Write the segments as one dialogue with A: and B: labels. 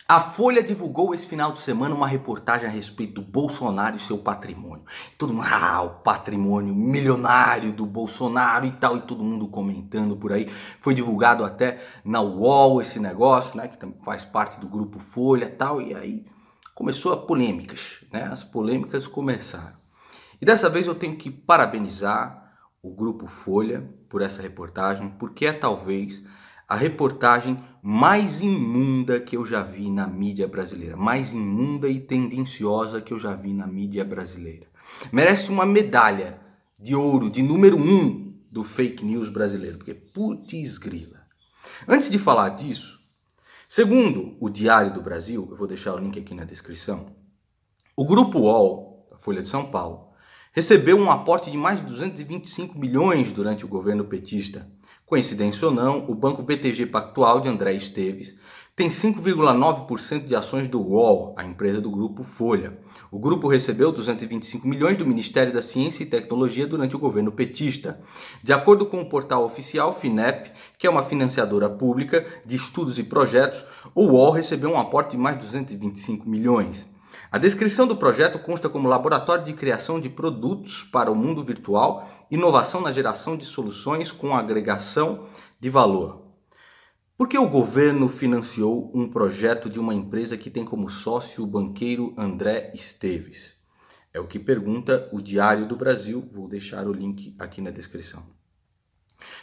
A: A Folha divulgou esse final de semana uma reportagem a respeito do Bolsonaro e seu patrimônio. Todo mundo, o patrimônio milionário do Bolsonaro e tal, e todo mundo comentando por aí. Foi divulgado até na UOL esse negócio, né, que também faz parte do grupo Folha e tal, e aí começou as polêmicas, né? As polêmicas começaram. E dessa vez eu tenho que parabenizar o grupo Folha por essa reportagem, porque é talvez a reportagem mais imunda que eu já vi na mídia brasileira. Mais imunda e tendenciosa que eu já vi na mídia brasileira. Merece uma medalha de ouro, de número 1 do fake news brasileiro. Porque putz grila. Antes de falar disso, segundo o Diário do Brasil, eu vou deixar o link aqui na descrição, o Grupo UOL, da Folha de São Paulo, recebeu um aporte de mais de 225 milhões durante o governo petista. Coincidência ou não, o Banco BTG Pactual de André Esteves tem 5,9% de ações do UOL, a empresa do Grupo Folha. O grupo recebeu 225 milhões do Ministério da Ciência e Tecnologia durante o governo petista. De acordo com o portal oficial FINEP, que é uma financiadora pública de estudos e projetos, o UOL recebeu um aporte de mais de 225 milhões. A descrição do projeto consta como laboratório de criação de produtos para o mundo virtual, inovação na geração de soluções com agregação de valor. Por que o governo financiou um projeto de uma empresa que tem como sócio o banqueiro André Esteves? É o que pergunta o Diário do Brasil, vou deixar o link aqui na descrição.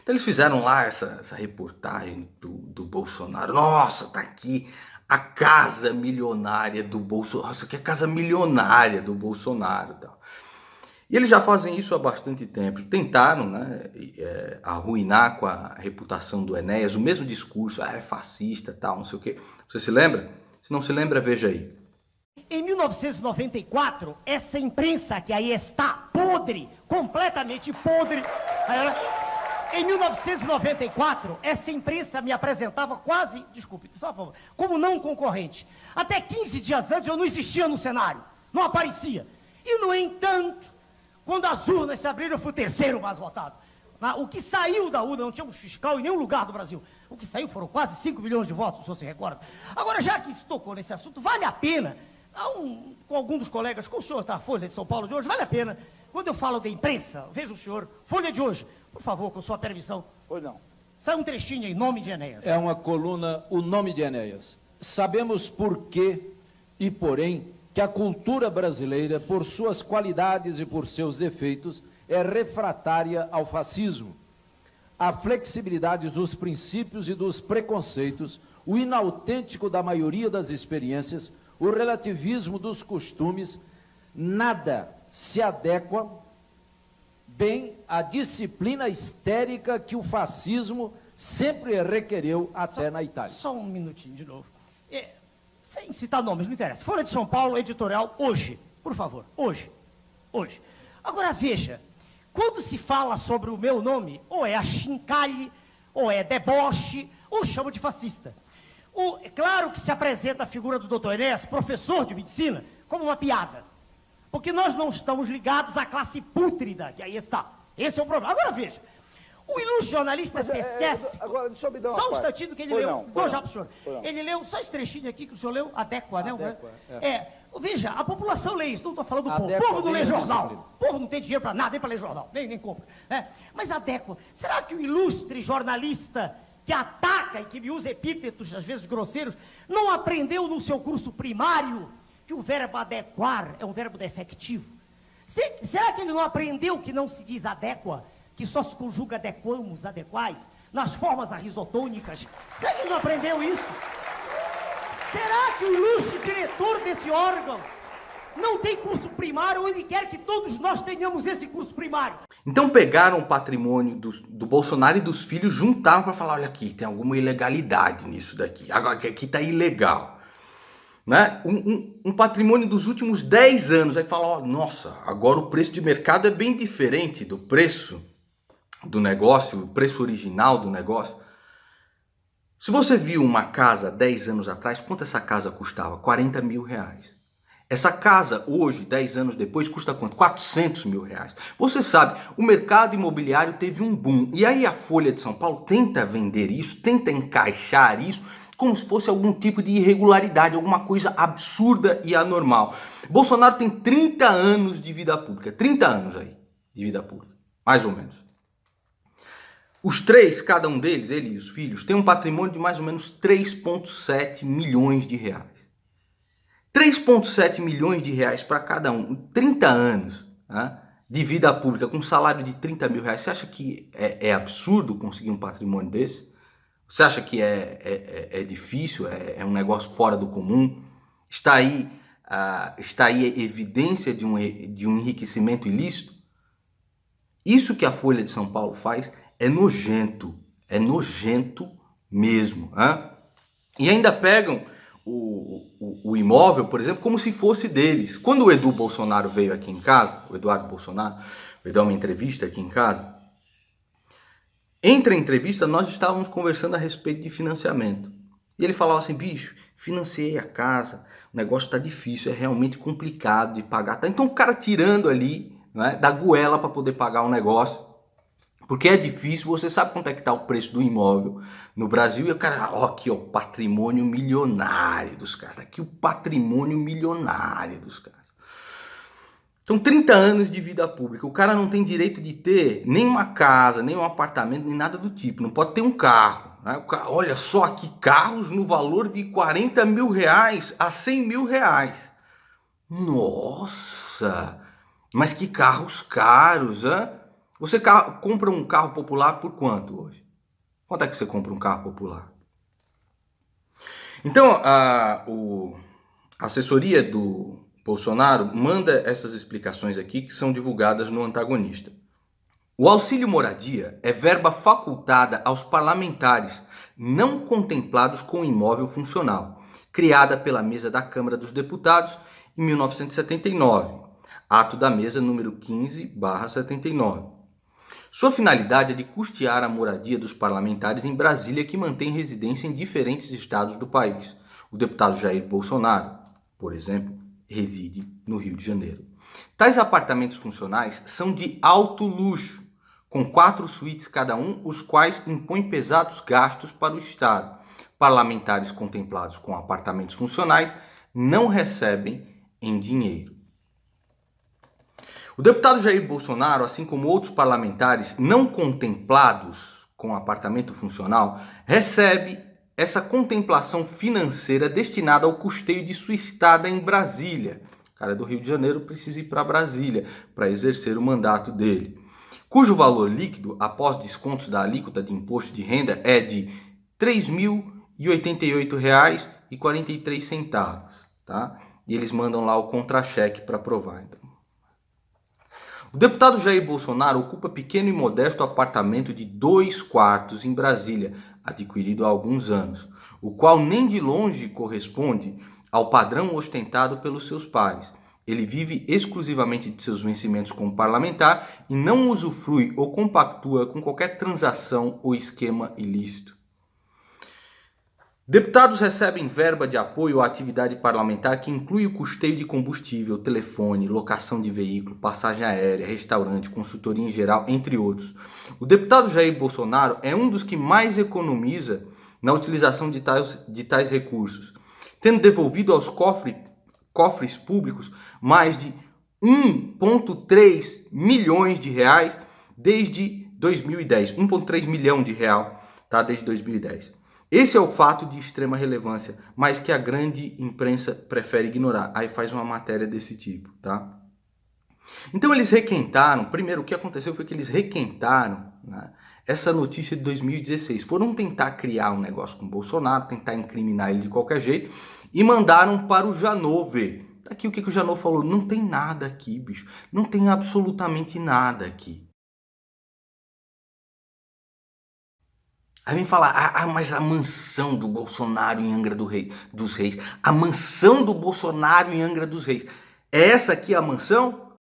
A: Então eles fizeram lá essa reportagem do Bolsonaro. Nossa, tá aqui a casa milionária do Bolsonaro. Isso aqui é a casa milionária do Bolsonaro. Tal. E eles já fazem isso há bastante tempo. Tentaram, né, arruinar com a reputação do Enéas, o mesmo discurso, é fascista, tal, não sei o quê. Você se lembra? Se não se lembra, veja aí.
B: Em 1994, essa imprensa que aí está podre, completamente podre. Em 1994, essa imprensa me apresentava quase, desculpe, só por favor, como não concorrente. Até 15 dias antes eu não existia no cenário, não aparecia. E, no entanto, quando as urnas se abriram, eu fui o terceiro mais votado. O que saiu da urna, não tínhamos fiscal em nenhum lugar do Brasil. O que saiu foram quase 5 milhões de votos, o senhor se recorda. Agora, já que se tocou nesse assunto, vale a pena, com algum dos colegas, com o senhor da Folha de São Paulo de hoje, vale a pena, quando eu falo da imprensa, veja o senhor, Folha de hoje, por favor, com sua permissão.
C: Pois não.
B: Sai um trechinho em nome de Enéas.
C: É uma coluna, o nome de Enéas. Sabemos por quê e porém que a cultura brasileira, por suas qualidades e por seus defeitos, é refratária ao fascismo. A flexibilidade dos princípios e dos preconceitos, o inautêntico da maioria das experiências, o relativismo dos costumes, nada se adequa bem à disciplina histérica que o fascismo sempre requereu até na Itália.
B: Só um minutinho de novo. Sem citar nomes, não interessa. Folha de São Paulo, editorial, hoje. Por favor, hoje. Hoje. Agora veja, quando se fala sobre o meu nome, ou é achincalhe, ou é deboche, ou chama de fascista. É claro que se apresenta a figura do Dr. Enéas, professor de medicina, como uma piada. Porque nós não estamos ligados à classe pútrida, que aí está. Esse é o problema. Agora veja, o ilustre jornalista se esquece...
C: Agora, deixa eu me dar uma
B: só um
C: parte.
B: instantinho que ele
C: Pois
B: leu.
C: não,
B: Dou já
C: não.
B: para o senhor.
C: Pois não.
B: Ele leu só esse trechinho aqui que o senhor leu, adequa, né?
C: Adequa,
B: Veja, a população lê isso, não estou falando do povo. O
C: Adequa
B: povo não lê
C: bem a
B: jornal.
C: disciplina.
B: O povo não tem dinheiro para nada, nem para ler jornal, nem compra. Mas adequa. Será que o ilustre jornalista que ataca e que me usa epítetos, às vezes grosseiros, não aprendeu no seu curso primário que o verbo adequar é um verbo defectivo? Será que ele não aprendeu que não se diz adequa, que só se conjuga adequamos, adequais, nas formas arrisotônicas? Será que ele não aprendeu isso? Será que o ilustre diretor desse órgão não tem curso primário ou ele quer que todos nós tenhamos esse curso primário?
A: Então pegaram o patrimônio do Bolsonaro e dos filhos, juntaram para falar, olha aqui, tem alguma ilegalidade nisso daqui, agora que aqui está ilegal. Né? Um patrimônio dos últimos 10 anos, aí fala, nossa, agora o preço de mercado é bem diferente do preço do negócio, o preço original do negócio. Se você viu uma casa 10 anos atrás, quanto essa casa custava? 40 mil reais. Essa casa hoje, 10 anos depois, custa quanto? 400 mil reais. Você sabe, o mercado imobiliário teve um boom. E aí a Folha de São Paulo tenta vender isso, tenta encaixar isso como se fosse algum tipo de irregularidade, alguma coisa absurda e anormal. Bolsonaro tem 30 anos de vida pública, 30 anos aí de vida pública, mais ou menos. Os três, cada um deles, ele e os filhos, tem um patrimônio de mais ou menos 3,7 milhões de reais. 3,7 milhões de reais para cada um, 30 anos, né, de vida pública, com um salário de 30 mil reais. Você acha que é absurdo conseguir um patrimônio desse? Você acha que é difícil, é um negócio fora do comum? Está aí evidência de um enriquecimento ilícito? Isso que a Folha de São Paulo faz é nojento mesmo. Hein? E ainda pegam o imóvel, por exemplo, como se fosse deles. Quando o Edu Bolsonaro veio aqui em casa, o Eduardo Bolsonaro veio dar uma entrevista aqui em casa, entre a entrevista nós estávamos conversando a respeito de financiamento. E ele falava assim, bicho, financiei a casa, o negócio está difícil, é realmente complicado de pagar. Então o cara tirando ali, né, da goela para poder pagar o negócio, porque é difícil, você sabe quanto é que está o preço do imóvel no Brasil, e o cara, ó, aqui ó, o patrimônio milionário dos caras, aqui o patrimônio milionário dos caras. Então 30 anos de vida pública, o cara não tem direito de ter nem uma casa, nem um apartamento, nem nada do tipo, não pode ter um carro. Né? Olha só aqui, carros no valor de 40 mil reais a 100 mil reais. Nossa, mas que carros caros, hein? Você compra um carro popular por quanto hoje? Quanto é que você compra um carro popular? Então, a assessoria do Bolsonaro manda essas explicações aqui que são divulgadas no antagonista. O auxílio moradia é verba facultada aos parlamentares não contemplados com imóvel funcional, criada pela mesa da Câmara dos Deputados em 1979, ato da mesa número 15/79. Sua finalidade é de custear a moradia dos parlamentares em Brasília que mantém residência em diferentes estados do país. O deputado Jair Bolsonaro, por exemplo, reside no Rio de Janeiro. Tais apartamentos funcionais são de alto luxo, com 4 suítes cada um, os quais impõem pesados gastos para o Estado. Parlamentares contemplados com apartamentos funcionais não recebem em dinheiro. O deputado Jair Bolsonaro, assim como outros parlamentares não contemplados com apartamento funcional, recebe essa contemplação financeira destinada ao custeio de sua estada em Brasília. O cara do Rio de Janeiro precisa ir para Brasília para exercer o mandato dele, cujo valor líquido, após descontos da alíquota de imposto de renda, é de R$ 3.088,43. Tá? E eles mandam lá o contra-cheque para provar. Então. O deputado Jair Bolsonaro ocupa pequeno e modesto apartamento de 2 quartos em Brasília, adquirido há alguns anos, o qual nem de longe corresponde ao padrão ostentado pelos seus pais. Ele vive exclusivamente de seus vencimentos como parlamentar e não usufrui ou compactua com qualquer transação ou esquema ilícito. Deputados recebem verba de apoio à atividade parlamentar que inclui o custeio de combustível, telefone, locação de veículo, passagem aérea, restaurante, consultoria em geral, entre outros. O deputado Jair Bolsonaro é um dos que mais economiza na utilização de tais recursos, tendo devolvido aos cofres públicos mais de 1,3 milhões de reais desde 2010. 1,3 milhão de real, tá? Desde 2010. Esse é o fato de extrema relevância, mas que a grande imprensa prefere ignorar. Aí faz uma matéria desse tipo, tá? Então eles requentaram, primeiro o que aconteceu foi que eles requentaram, né, essa notícia de 2016. Foram tentar criar um negócio com o Bolsonaro, tentar incriminar ele de qualquer jeito e mandaram para o Janot ver. Aqui o que o Janot falou? Não tem nada aqui, bicho. Não tem absolutamente nada aqui. Aí vem falar, mas a mansão do Bolsonaro em Angra dos Reis, a mansão do Bolsonaro em Angra dos Reis, é essa aqui a mansão?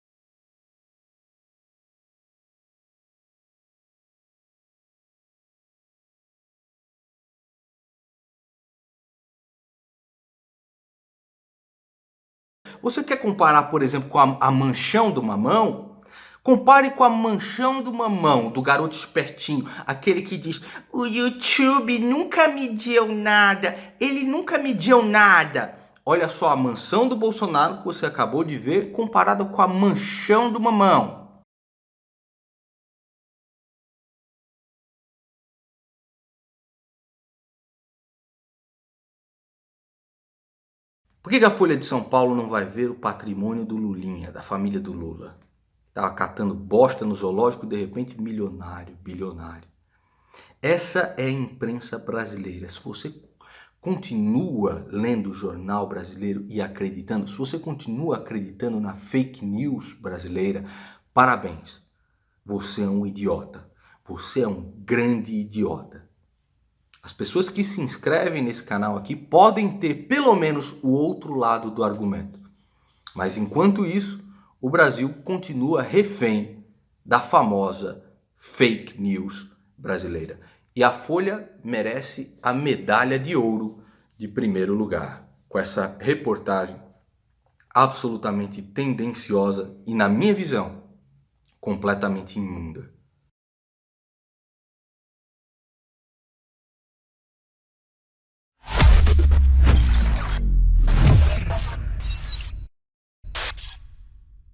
A: Você quer comparar, por exemplo, com a manchão do Mamão? Compare com a Manchão do Mamão, do garoto espertinho, aquele que diz: o YouTube nunca me deu nada, ele nunca me deu nada. Olha só a mansão do Bolsonaro que você acabou de ver comparada com a Manchão do Mamão. Por que a Folha de São Paulo não vai ver o patrimônio do Lulinha, da família do Lula? Estava catando bosta no zoológico, de repente milionário, bilionário. Essa é a imprensa brasileira. Se você continua lendo o jornal brasileiro e acreditando, se você continua acreditando na fake news brasileira, parabéns. Você é um idiota. Você é um grande idiota. As pessoas que se inscrevem nesse canal aqui podem ter pelo menos o outro lado do argumento. Mas enquanto isso, o Brasil continua refém da famosa fake news brasileira. E a Folha merece a medalha de ouro de primeiro lugar, com essa reportagem absolutamente tendenciosa e, na minha visão, completamente imunda.